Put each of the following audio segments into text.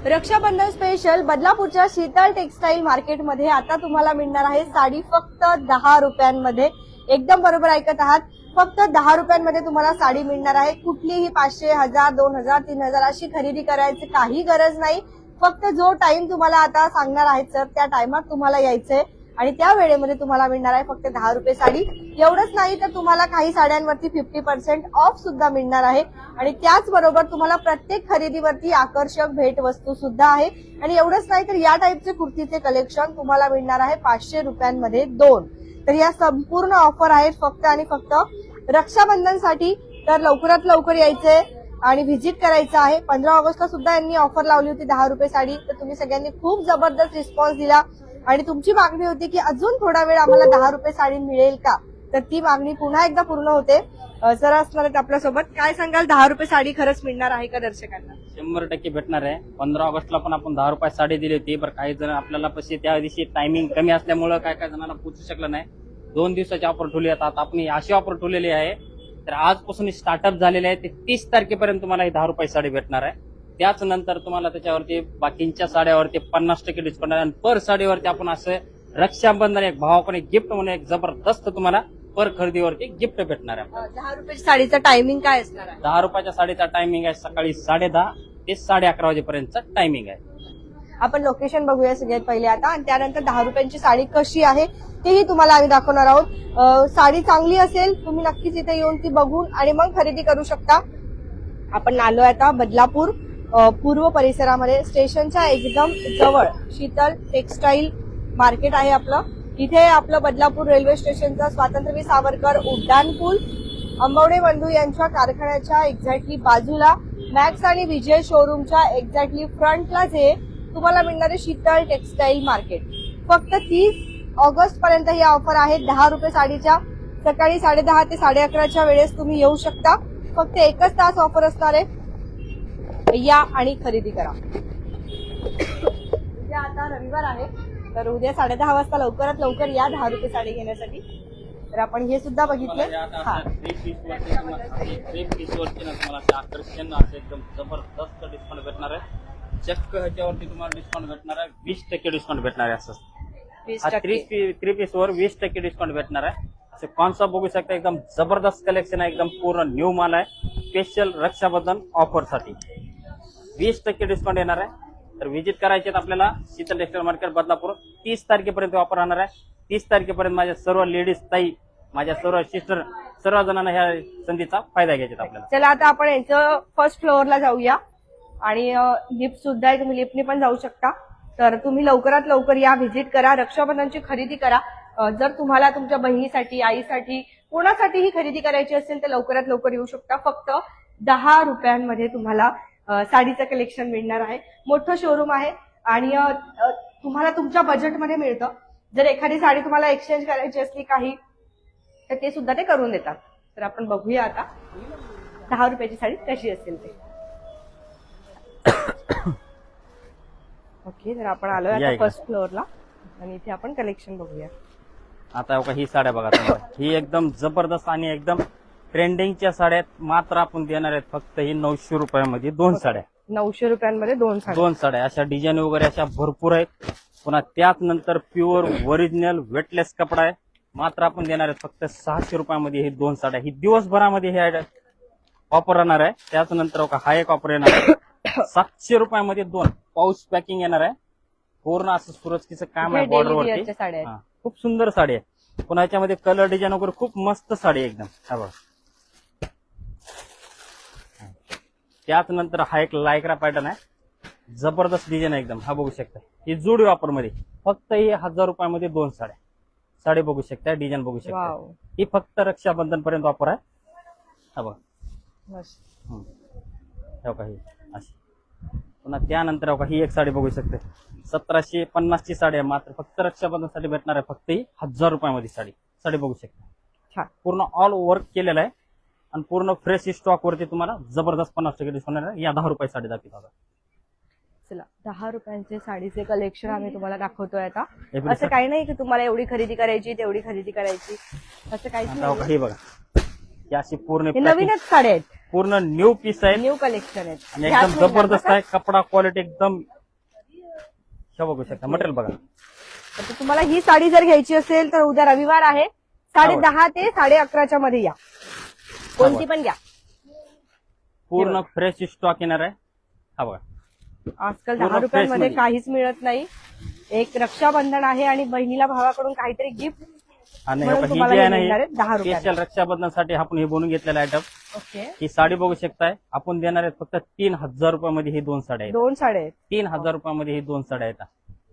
Rakshabandhan special बदलापूरच्या Sheetal textile मार्केटमध्ये आता तुम्हाला मिळणार आहे साडी फक्त 10 रुपयांमध्ये। एकदम बरोबर ऐकत आहात, फक्त 10 रुपयांमध्ये तुम्हाला साडी मिळणार आहे। कुठलीही 500, 1000, 2000, 3000 अशी खरेदी करायची काही गरज नाही। फक्त जो टाइम तुम्हाला आता सांगणार आहेत सर त्या टाइमात तुम्हाला यायचंय आणि त्या वेळेमध्ये तुम्हाला मिळणार आहे फक्त 10 रुपये साडी। एवढंच नाही तर तुम्हाला काही साड्यांवरती 50% ऑफ सुद्धा मिळणार आहे आणि त्याचबरोबर तुम्हाला प्रत्येक खरेदीवरती आकर्षक भेट वस्तू सुद्धा आहे। आणि एवढंच नाही तर या टाइपचे कुर्तीचे कलेक्शन तुम्हाला मिळणार आहे 500 रुपयांमध्ये 2। तर या संपूर्ण ऑफर आहेत फक्त आणि फक्त रक्षाबंधनसाठी। तर लवकरात लवकर यायचंय आणि व्हिजिट करायचं आहे। 15 ऑगस्टला सुद्धा यांनी ऑफर लावली होती 10 रुपये साडी। तर तुम्ही सगळ्यांनी खूप जबरदस्त रिस्पॉन्स दिला आणि तुमची मागणी होती की अजून थोडा वेळ आम्हाला 10 रुपये साडी मिळेल का, तर ती मागणी पुन्हा एकदा पूर्ण होते। सर असणार आहेत आपल्यासोबत, काय सांगाल 10 रुपये साडी खरंच मिळणार आहे का दर्शकांना? 100% भेटणार आहे। 15 ऑगस्टला पण आपण 10 रुपये साडी दिली होती, पण काही जण आपल्याला पैसे त्या दिवशी टायमिंग कमी असल्यामुळे काय काय जणांना पोहोचू शकलं नाही। 2 दिवसाची ऑफर ठेवली आहे, आता आपण अशी ऑफर ठेवलेली आहे। तर आजपासून स्टार्टअप झालेले आहे, ते 30 तारखेपर्यंत तुम्हाला ही 10 रुपये साडी भेटणार आहे। त्याच नंतर तुम्हाला त्याच्यावरती बाकींच्या साड्यावरती 50% डिस्काउंट आहे आणि पर साडीवरती आपण असं रक्षाबंधन एक भावाकडे गिफ्ट म्हणून एक जबरदस्त तुम्हाला पर खरेदीवरती गिफ्ट भेटणार आहे। 10 रुपयाची साडीचा टायमिंग काय असणार आहे? 10 रुपयाच्या साडीचा टायमिंग आहे सकाळी 10:30 ते 11:30 वाजेपर्यंतचा टायमिंग आहे। आपण लोकेशन बघूया सगळ्यात पहिले आता आणि त्यानंतर 10 रुपयांची साडी कशी आहे तेही तुम्हाला आम्ही दाखवणार आहोत। साडी चांगली असेल तुम्ही नक्कीच इथे येऊन ती बघून आणि मग खरेदी करू शकता। आपण आलोय आता बदलापूर पूर्व परिसरामध्ये, स्टेशनच्या एकदम जवळ शीतल टेक्सटाईल मार्केट आहे आपलं। इथे आपलं बदलापूर रेल्वे स्टेशनचा स्वातंत्र्यवीर सावरकर उड्डाण पूल, अंबवडे बंधू यांच्या कारखान्याच्या एक्झॅक्टली बाजूला, मॅक्स आणि विजय शोरूमच्या एक्झॅक्टली फ्रंटला जे तुम्हाला मिळणारे शीतल टेक्सटाईल मार्केट। फक्त 30 ऑगस्ट पर्यंत ही ऑफर आहे 10 रुपये साडीच्या। सकाळी 10:30 ते 11:30च्या वेळेस तुम्ही येऊ शकता। फक्त एकच तास ऑफर असणार आहे, या आणि खरेदी करा। उद्या आता रविवार आहे तर उद्या 10:30 वाजता लवकरात लवकर या 10 रुपये साडी घेण्यासाठी। तर आपण हे सुद्धा बघितले। तुम्हाला आकर्षण असं एकदम जबरदस्त डिस्काउंट भेटणार आहे। चक्क ह्याच्यावरती तुम्हाला डिस्काउंट भेटणार आहे, 20% डिस्काउंट भेटणार आहे। असं 3 पीस वर 20% डिस्काउंट भेटणार आहे। असं कॉन्सेप्ट बघू शकता, एकदम जबरदस्त कलेक्शन आहे, एकदम पूर्ण न्यू माल आहे। स्पेशल रक्षाबंधन ऑफर साठी 20% डिस्काउंट येणार आहे। तर व्हिजिट करायचे आपल्याला शीतल टेक्सटाईल मार्केट बदलापूर। 30 तारखेपर्यंत ऑफर राहणार आहे। 30 तारखेपर्यंत माझ्या सर्व लेडीज ताई, माझ्या सर्व सिस्टर, सर्व जणांना ह्या संधीचा फायदा घ्यायचा आपल्याला। चला आता आपण याचं फर्स्ट फ्लोअरला जाऊया आणि लिफ्ट सुद्धा आहे, तुम्ही लिफ्टने पण जाऊ शकता। तर तुम्ही लवकरात लवकर या, व्हिजिट करा, रक्षाबंधनची खरेदी करा। जर तुम्हाला तुमच्या बहिणीसाठी, आईसाठी, कोणासाठीही खरेदी करायची असेल तर लवकरात लवकर येऊ शकता। फक्त 10 रुपयांमध्ये तुम्हाला साडीचं कलेक्शन मिळणार आहे। मोठं शोरूम आहे आणि तुम्हाला तुमच्या बजेटमध्ये मिळतं। जर एखादी साडी तुम्हाला एक्सचेंज करायची असली काही तर ते सुद्धा ते करून देतात। तर आपण बघूया आता 10 रुपयाची साडी कशी असेल ते। ओके, तर आपण आलोय आता फर्स्ट फ्लोअरला आणि इथे आपण कलेक्शन बघूया। आता ही साड्या बघा तुम्हाला, ही एकदम जबरदस्त आणि एकदम ट्रेंडिंगच्या साड्या मात्र आपण देणार आहेत फक्त ही 900 रुपयामध्ये 2 साड्या। 900 रुपयांमध्ये 2 साड्या अशा डिझाईन वगैरे अशा भरपूर आहेत। पुन्हा त्याच नंतर प्युअर ओरिजिनल वेटलेस कपडा आहे, मात्र आपण देणार आहेत फक्त 600 रुपयामध्ये ही 2 साड्या। ही दिवसभरामध्ये हे ऑफर राहणार आहे। त्याच नंतर हा एक ऑफर येणार आहे 700 रुपयामध्ये 2 पाऊच पॅकिंग येणार आहे। पूर्ण असं सुरक्षेचं काम आहे बॉर्डरवरती, खूप सुंदर साडी आहे। पुन्हा याच्यामध्ये कलर डिझाईन वगैरे खूप मस्त साडी एकदम। हा बघा, त्याच नंतर हा एक लायक्रा पॅटर्न आहे, जबरदस्त डिझाईन आहे एकदम। हा बघू शकता, ही जुडी ऑफर मध्ये फक्त ही 1000 रुपयामध्ये 2 साड्या। साडी बघू शकता, डिझाईन बघू शकता, ही फक्त रक्षाबंधन पर्यंत ऑफर आहे। हा बघा, ही अशी। पुन्हा त्यानंतर ही एक साडी बघू शकते, 1750 ची साडी आहे, मात्र फक्त रक्षाबंधनसाठी भेटणार आहे फक्त ही 1000 रुपयामध्ये साडी बघू शकता। पूर्ण ऑल वर्क केलेलं आहे आणि पूर्ण फ्रेश स्टॉक वरती तुम्हाला जबरदस्त 50% डिस्काउंट आहे। या 10 रुपये साडी दाखवतो। चला 10 रुपयांचे साडीचे कलेक्शन आम्ही तुम्हाला दाखवतोय आता। असं काही नाही की तुम्हाला एवढी खरेदी करायची तेवढी खरेदी करायची, असं काहीच नाही। हे बघा, ही अशी पूर्ण नवीनच साड्या आहेत। पूर्ण न्यू पीस आहे न्यू कलेक्शन आहे आणि एकदम जबरदस्त आहे. कपडा क्वालिटी एकदम हे बघू शकता. मटेरियल बघा. तर तुम्हाला ही साडी जर घ्यायची असेल तर उद्या रविवार आहे 10:30 ते 11:30 मध्ये या. कोणती पण घ्या. पूर्ण फ्रेश स्टॉक येणार आहे. हा बघा. आजकाल पूर्ण 10 रुपयांमध्ये फ्रेशमध्ये. काहीच मिळत नाही. एक रक्षाबंधन आहे आणि बहिणीला भावाकडून काहीतरी गिफ्ट आणि म्हणून ही तुम्हाला जी हे आहे ना मिळणार आहे 10 रुपयाला. स्पेशल रक्षाबंधनसाठी आपण हे बनवून घेतलेलं आयटम. ओके. ही साडी बघू शकताय. आपण देणार आहेत फक्त 3000 रुपयामध्ये ही 2 साड्या आहेत. 2 साड्या आहेत. 3000 रुपयामध्ये ही 2 साड्या आहेत.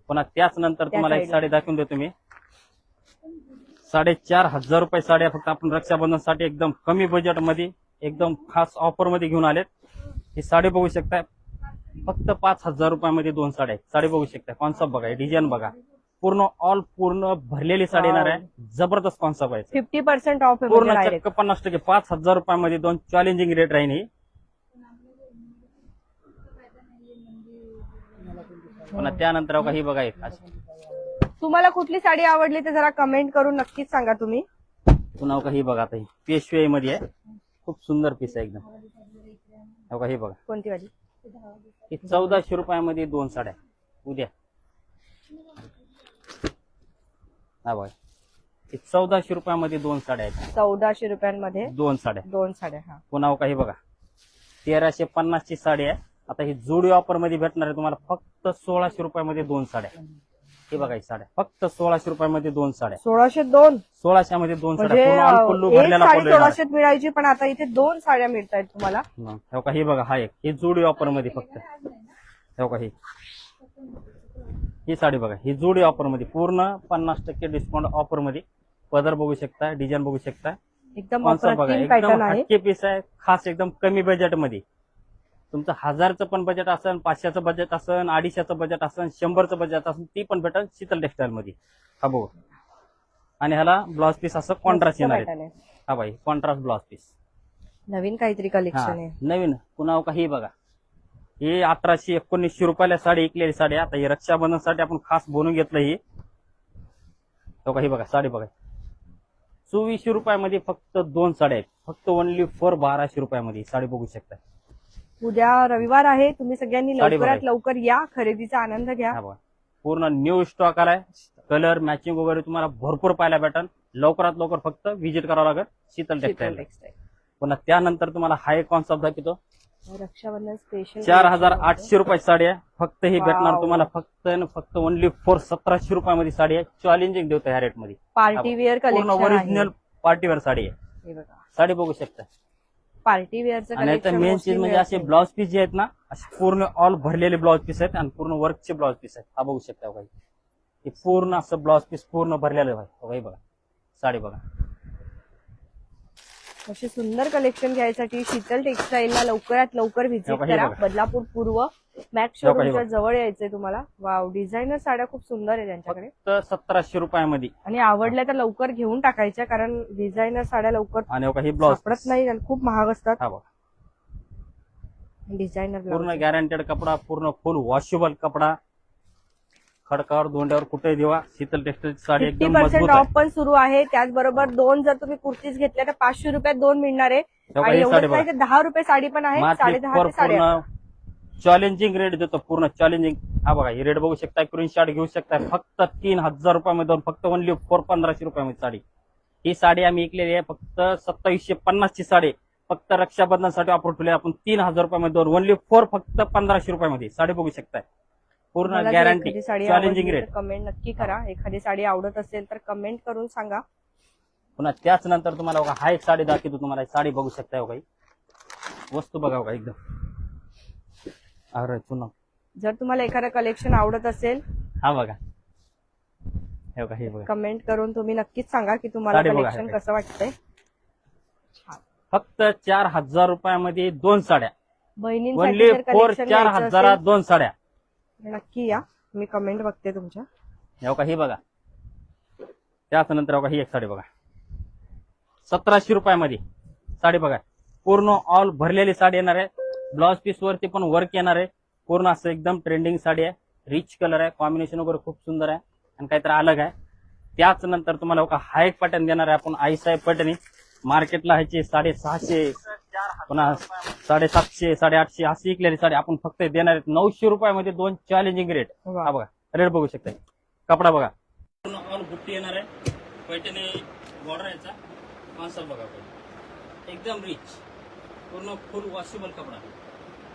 पुन्हा त्याच नंतर तुम्हाला एक साईडला. साडी दाखवून देतो मी. 4500 रुपये साड्या फक्त आपण रक्षाबंधनसाठी एकदम कमी बजेटमध्ये एकदम खास ऑफर मध्ये घेऊन आलेत. ही साडी बघू शकताय. फक्त 5000 रुपयामध्ये 2 साड्या आहेत. साडी बघू शकताय. कॉन्सेप्ट बघा. डिझाईन बघा. पूर्ण भरलेली साडी येणार आहे. जबरदस्त कॉन्सेप्ट आहे. 50% ऑफ आहे पूर्ण म्हणजे चक्क 50%. 5000 रुपयामध्ये 2 चॅलेंजिंग रेट राहील ही. पुन्हा त्यानंतर बघा ही बघा एक अशी. तुम्हाला कुठली साडी आवडली ते जरा कमेंट करून नक्कीच सांगा तुम्ही. पुन्हा बघा ही बघा. आता ही पेशवाई मध्ये आहे. खूप सुंदर पीस आहे एकदम. बघा ही बघा. कोणती वाली? ही 1400 रुपयामध्ये 2 साड्या उद्या. हा बघा. ही 1400 रुपयामध्ये 2 साड्या आहेत. 1400 रुपयांमध्ये 2 साड्या. 2 साड्या. हा. पुन्हा काही बघा. 1350 ची साडी आहे. आता ही जोडी ऑफर मध्ये भेटणार आहे तुम्हाला फक्त 1600 रुपयामध्ये 2 साड्या. हे बघा ही साड्या फक्त 1600 रुपयामध्ये 2 साड्या. 1602 1600 मध्ये 2 साड्या. म्हणजे पूर्ण ऑल पल्लू एक भरलेला साडी पल्लू येणार आहे. 1600 मिळायची पण आता इथे 2 साड्या मिळत आहेत तुम्हाला. हो का. ही बघा. हा एक ही जोडी ऑफर मध्ये फक्त. हो का. ही साडी बघा. ही जोडी ऑफर मध्ये पूर्ण 50% डिस्काउंट ऑफर मध्ये. पदर बघू शकता. डिझाईन बघू शकता. एकदम कॉन्सेप्ट बघा. अप्रतिम पॅटर्न एकदम आहे. हटके पीस आहे. खास एकदम कमी बजेट मध्ये. तुमचं 1000चं पण बजेट असेल, 500चं बजेट असेल, 250चं बजेट असेल, 100चं बजेट असेल, ती पण भेटेल शीतल टेक्सटाईल मध्ये. हा बघू. आणि ह्याला ब्लाउज पीस असं कॉन्ट्रास्ट येणार pattern आहे. आहे. हा बाई कॉन्ट्रास्ट ब्लाउज पीस. नवीन काहीतरी हा कलेक्शन आहे. नवीन. पुन्हा काही बघा. ही 1800-1900 रुपयाला साडी ऐकलेली साडी. आता ही रक्षाबंधनसाठी आपण खास बनवून घेतलं ही. हो का. ही बघा साडी बघा. 2400 रुपयामध्ये फक्त 2 साड्या आहेत. फक्त ओनली फॉर 1200 रुपयामध्ये साडी बघू शकता. उद्या रविवार आहे. तुम्ही सगळ्यांनी साडी लवकरात बघा. लवकर या. खरेदीचा आनंद घ्या. हा बघा. पूर्ण न्यू स्टॉक आलाय. कलर मॅचिंग वगैरे तुम्हाला भरपूर पाहायला भेटेल. लवकरात लवकर फक्त व्हिजिट करावं लागेल शीतल टेक्सटाईल. टेक्सटाईल. पुन्हा त्यानंतर तुम्हाला हा एक कॉन्सेप्ट दाखवतो. रक्षाबंधन स्पेशल 4800 रुपये साडी आहे. फक्त ही भेटणार वाव. तुम्हाला फक्त ओनली फॉर 1700 रुपयामध्ये साडी आहे. चॅलेंजिंग देतो ह्या रेट मध्ये. पार्टी वेअर पूर्ण कलेक्शन ओरिजिनल पार्टीवेअर साडी आहे. हे बघा. साडी बघू शकता. पार्टी वेअरचं आणि याचं कलेक्शन मेन चीज म्हणजे असे ब्लाउज पीस जे आहेत ना असे पूर्ण ऑल भरलेले ब्लाउज पीस आहेत आणि पूर्ण वर्कचे ब्लाउज पीस आहेत. हा बघू शकता काही. हे पूर्ण असं ब्लाउज पीस पूर्ण भरलेलं आहे. बघा साडी बघा. असे सुंदर कलेक्शन घ्यायसाठी शीतल टेक्सटाईलला लवकरात लवकर व्हिजिट हे करा. बघा. बदलापूर पूर्व मॅक्स हे बघा. शोरूमच्या जवळ यायचंय तुम्हाला. वाव. डिझायनर साड्या खूप सुंदर आहे त्यांच्याकडे. फक्त 1700 रुपयामध्ये. आणि आवडल्या तर लवकर घेऊन टाकायच्या कारण डिझायनर साड्या लवकर आणि बघा ही ब्लाउज सापडत नाही आणि खूप महाग असतात. हा बघा. डिझायनर पूर्ण गॅरंटेड कपडा. पूर्ण फुल वॉशेबल कपडा. खडकावर दोंड्यावर कुठे देवा. शीतल टेक्सटाईलची साडी एकदम 50% मजबूत ऑफ आहे. पण सुरू आहे. त्याचबरोबर 2 जर तुम्ही कुर्तीज घेतल्या तर 500 रुपयात 2 मिळणार आहे. बघा, आणि ही साडी एवढंच नाही बघा. तर 10 रुपये साडी पण आहे. मात्र 10.5 ते 8.5. पूर्ण चॅलेंजिंग रेट देतो. पूर्ण चॅलेंजिंग. हा बघा ही रेट बघू शकता. स्क्रीनशॉट घेऊ शकता. फक्त 3000 रुपयामध्ये फक्त ओनली फॉर 1500 रुपयामध्ये साडी. ही साडी आम्ही विकलेली आहे फक्त 2750 ची साडी. फक्त रक्षाबंधनसाठी ऑफर ठेवली आपण 3000 रुपयामध्ये ओनली फॉर फक्त 1500 रुपयामध्ये साडी बघू शकताय. पूर्ण मला जर गॅरंटी. एखादी साडी चॅलेंजिंग आवडली रेट. तर कमेंट नक्की करा. एखादी साडी आवडत असेल तर कमेंट करून सांगा. पुन्हा त्याच नंतर तुम्हाला बघा हा एक साडी दाखवतो तुम्हाला. साडी बघू शकताय काही. वस्तू बघा बघा एकदम. अरे पुन्हा जर तुम्हाला एखादं कलेक्शन आवडत असेल हा बघा. हे बघा. हे बघा. कमेंट करून तुम्ही नक्कीच सांगा की तुम्हाला साडी बघा. कलेक्शन कसं वाटतंय. फक्त 4000 रुपयामध्ये 2 साड्या. बहिणींसाठी ओनली जर फॉर कलेक्शन 4000 2 साड्या. नक्की या. मी कमेंट बघते तुमच्या. हे बघा. ही बघा. त्याच नंतर बघा ही एक साडी बघा. 1700 रुपयामध्ये साडी बघा. पूर्ण ऑल भरलेली साडी येणार आहे. ब्लाउज पीस वरती पण वर्क येणार आहे. पूर्ण असं एकदम ट्रेंडिंग साडी आहे. रिच कलर आहे. कॉम्बिनेशन वगैरे खूप सुंदर आहे आणि काहीतरी अलग आहे. त्याच नंतर तुम्हाला बघा हा एक पॅटर्न देणार आहे आपण. आई साहेब पॅटर्न. मार्केटला ह्याचे 650 पुन्हा 750 850 अशी विकलेली साडी आपण फक्त देणार आहेत 900 रुपयामध्ये 2 चॅलेंजिंग रेट. वा. हा बघा रेट बघू शकता. कपडा बघा पूर्ण ऑल बुट्टी येणार आहे. पैठणी बॉर्डर याचा कॉन्सेप्ट बघा एकदम रिच पूर्ण फुल वॉशेबल कपडा.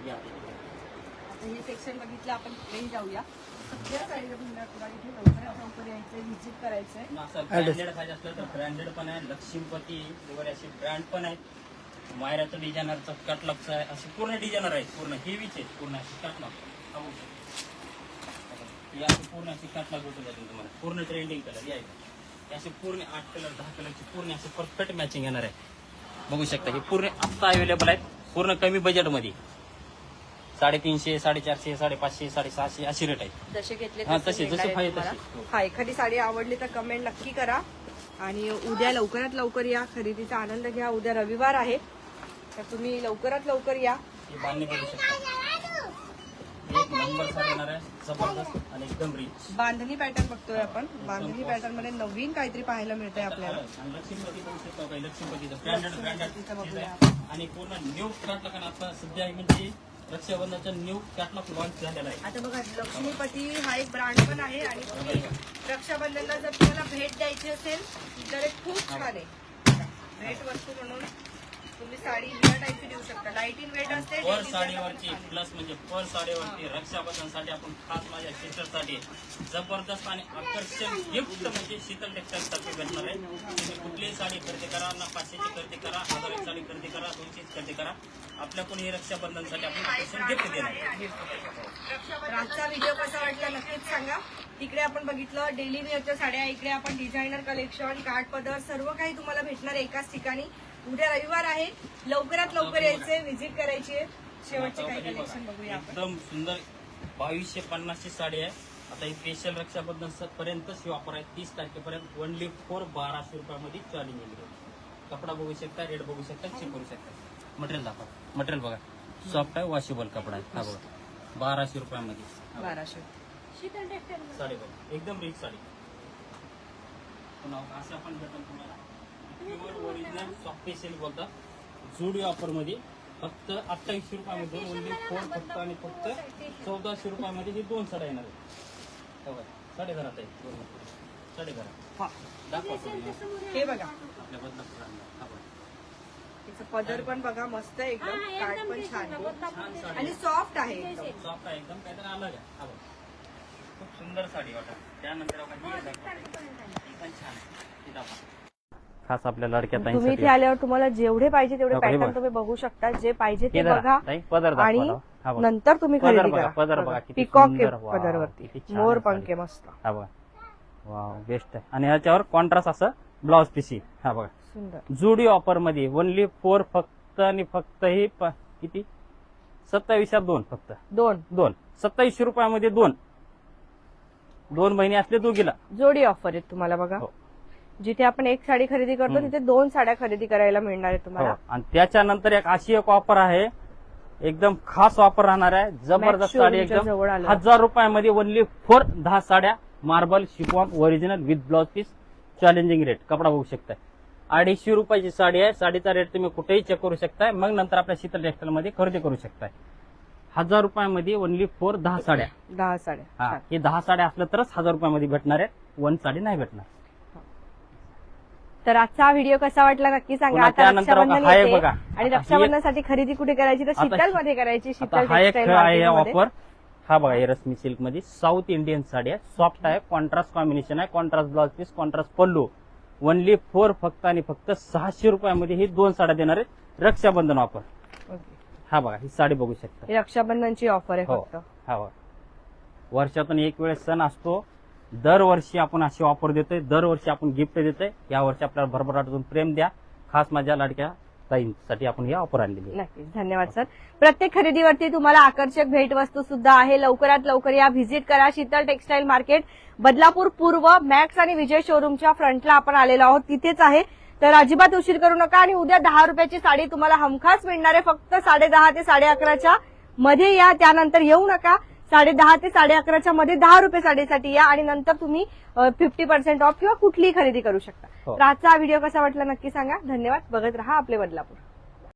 या आता हे सेक्शन बघितलं आपण कुठेही जाऊया. सगळ्या साडीला तुम्हाला इथे लवकर यायचंय, व्हिजिट करायचंय. ब्रँडेड पाहिजे असलं तर ब्रँडेड पण आहे. लक्ष्मीपती वगैरे असे ब्रँड पण आहेत. मायराचं डिझायनरचं कटलॉगचं आहे. असे पूर्ण डिझायनर आहेत. पूर्ण हेवीच आहेत. पूर्ण असे कटलॉग या पूर्ण असे कटलॉग भेटून जातील तुम्हाला. पूर्ण ट्रेंडिंग कलर या असे पूर्ण 8 कलर 10 कलरची पूर्ण असे परफेक्ट मॅचिंग येणार आहे. बघू शकता हे पूर्ण आत्ता अवेलेबल आहेत. पूर्ण कमी बजेटमध्ये 350 450 550 650 अशी रेट आहे. जसे घेतले हा, तसे तसे मिळणार जसे आहे पाहिजे तुम्हाला. तसे. हा, एखादी साडी आवडली तर कमेंट नक्की करा आणि उद्या लवकरात लवकर या. खरेदीचा आनंद घ्या. उद्या रविवार आहे तर तुम्ही लवकरात लवकर या. हे बांधणी बघू शकता. एक नंबर साडी येणार आहे. जबरदस्त आणि एकदम रिच. बांधणी पॅटर्न बघतोय आपण. बांधणी पॅटर्न मध्ये नवीन काहीतरी पाहायला मिळतंय आपल्याला. आणि लक्ष्मीपती बघू शकता काही लक्ष्मीपतीचं ब्रँडेड बघूया. आणि पूर्ण न्यू कॅटलॉग आता सध्या म्हणजे रक्षाबंधनचा न्यू कॅटलॉग लॉन्च झालेला आहे. आता बघा लक्ष्मीपती हा एक ब्रँड पण आहे आणि तुम्ही रक्षाबंधनला जर तुम्हाला भेट द्यायची असेल तर एक खूप छान आहे भेट वस्तू म्हणून. तुम्ही साडी ह्या टाईपची देऊ शकता. लाईट इन वेट असते. पर साडीवरची प्लस म्हणजे पर साडीवरती रक्षाबंधनसाठी आपण खास माझ्या सिस्टरसाठी जबरदस्त आणि आकर्षक गिफ्ट म्हणजे शीतल टेक्सटाईल तर्फे भेटणार आहे. तुम्ही कुठलीही साडी खरेदी करा ना 500ची खरेदी करा 1000ची साडी खरेदी करा 200ची खरेदी करा आपल्याकडून हे रक्षाबंधनसाठी आपण आकर्षक गिफ्ट देणार आहे. तर आजचा व्हिडिओ कसा वाटला नक्कीच सांगा. तिकडे आपण बघितलं डेली वेअरच्या साड्या, इकडे आपण डिझायनर कलेक्शन, काठपदर सर्व काही तुम्हाला भेटणार एकाच ठिकाणी. उद्या रविवार आहे. लवकरात लवकर यायचे, व्हिजिट करायची आहे. शेवटचे काही कलेक्शन बघूया आपण. एकदम सुंदर 2250 ची साडी आहे. आता ही स्पेशल रक्षाबंधन पर्यंतच ही ऑफर आहे. 30 तारखेपर्यंत ओनली फॉर 1200 रुपयामध्ये चॅलेंजिंग रेट. कपडा बघू शकता, रेट बघू शकता, चेक करू शकता. मटेरियल दाखवा. मटेरियल बघा सॉफ्ट आहे, वॉशेबल कपडा आहे. हा बघा 1200 रुपयामध्ये 1200 साडी बघा एकदम रिच साडी. पुन्हा असं पण भेटेल तुम्हाला प्युअर ओरिजिनल सॉफ्ट सिल्क बोलतात. जुडी ऑफर मध्ये फक्त 2800 रुपयामध्ये ओनली फॉर फक्त आणि फक्त 1400 रुपयामध्ये ही 2 साड्या येणार आहेत. साडे घरात आहे. साडे घरात दाखवा तुम्ही. हे बघा आपल्या बदलापूर तिचं पदर पण बघा मस्त आहे एकदम. काठ पण छान आहे छान साडी आणि सॉफ्ट आहे एकदम. सॉफ्ट आहे एकदम काहीतरी अलग आहे. हा बघा खूप सुंदर साडी वाटत. त्यानंतर आपण ही दाखवा. ही पण छान आहे. ही दाखवा खास आपल्या लडक्या तुम्ही इथे आल्यावर तुम्हाला जेवढे पाहिजे तेवढे बघा, हे पॅटर्न बघा. तुम्ही बघू शकता. जे पाहिजे ते बघा पदर आणि दाखवा. हा बघा नंतर तुम्ही पदर खरेदी बघा. करा. पदर बघा किती पिकॉक सुंदर. वाव, पदरवरती किती छान मोर आहे साडी. पंखे मस्त हा बघा वाव बेस्ट आहे. आणि ह्याच्यावर कॉन्ट्रास्ट असं ब्लाउज पीस. हा बघा सुंदर. जुडी ऑफर मध्ये ओनली 4 फक्त आणि फक्त ही किती 27 फक्त 2 2700 रुपयामध्ये 2 महिने असले दोघीला जोडी ऑफर आहे तुम्हाला बघा. हो. जिथे आपण एक साडी खरेदी करतो तिथे 2 साड्या खरेदी करायला मिळणार आहे तुम्हाला. हो. आणि त्याच्यानंतर एक अशी एक ऑफर आहे एकदम खास ऑफर राहणार आहे. जबरदस्त साडी एकदम जवळ आलं. 1000 रुपयामध्ये ओनली फॉर 10 साड्या marble chiffon original with blouse piece challenging rate. कपडा बघू शकताय. 250 रुपयाची साडी आहे. साडीचा रेट तुम्ही कुठेही चेक करू शकताय. मग नंतर आपल्या शीतल टेक्सटाईल मध्ये खरेदी करू शकताय. 1000 रुपयामध्ये ओनली फॉर 10 साड्या. 10 साड्या. हा छान. हे 10 साड्या असलं तरच 1000 रुपयामध्ये भेटणार आहे. 1 साडी नाही भेटणार. तर आजचा व्हिडिओ कसा वाटला नक्की सांगा. पुन्हा आता त्यानंतर रक्षाबंधन आहे येते बघा. आणि रक्षाबंधनासाठी खरेदी कुठे करायची तर आता शीतल मध्ये करायची. आता शीतल हा एक टेक्सटाईल आहे मार्केटमध्ये. ऑफर. हा बघा हे रश्मी सिल्क मध्ये साऊथ इंडियन साडी आहे. सॉफ्ट आहे. कॉन्ट्रास्ट कॉम्बिनेशन आहे. Contrast blouse piece contrast pallu. Only for फक्त आणि फक्त 600 रुपयामध्ये ही 2 साड्या देणार आहेत. रक्षाबंधन ऑफर. ओके. हा बघा ही साडी बघू शकता. ही रक्षाबंधनची ऑफर आहे हो. फक्त. हा बघा वर्षातून एक वेळेस सण असतो. दरवर्षी आपण अशी ऑफर देतोय. दरवर्षी आपण गिफ्ट देतोय. या वर्षी आपल्याला भरभराटून प्रेम द्या. खास माझ्या लाडक्या ताईंसाठी आपण ही ऑफर आणलेली आहे. नक्कीच. धन्यवाद सर. प्रत्येक खरेदीवरती तुम्हाला आकर्षक भेटवस्तू सुद्धा आहे. लवकरात लवकर या, व्हिजिट करा. शीतल टेक्सटाईल मार्केट बदलापूर पूर्व मॅक्स आणि विजय शोरूमच्या फ्रंटला आपण आलेलो आहोत. तिथेच आहे. तर अजिबात उशीर करू नका. आणि उद्या 10 रुपयाची साडी तुम्हाला हमखास मिळणार आहे. फक्त 10:30 ते 11:30 मध्ये या. त्यानंतर येऊ नका. 10:30 ते 11:30 मध्ये 10 रुपये साडीसाठी या आणि नंतर तुम्ही 50% ऑफ किंवा कुठलीही खरेदी करू शकता. हो. तर आजचा व्हिडिओ कसा वाटला नक्की सांगा. धन्यवाद. बघत रहा आपले बदलापूर.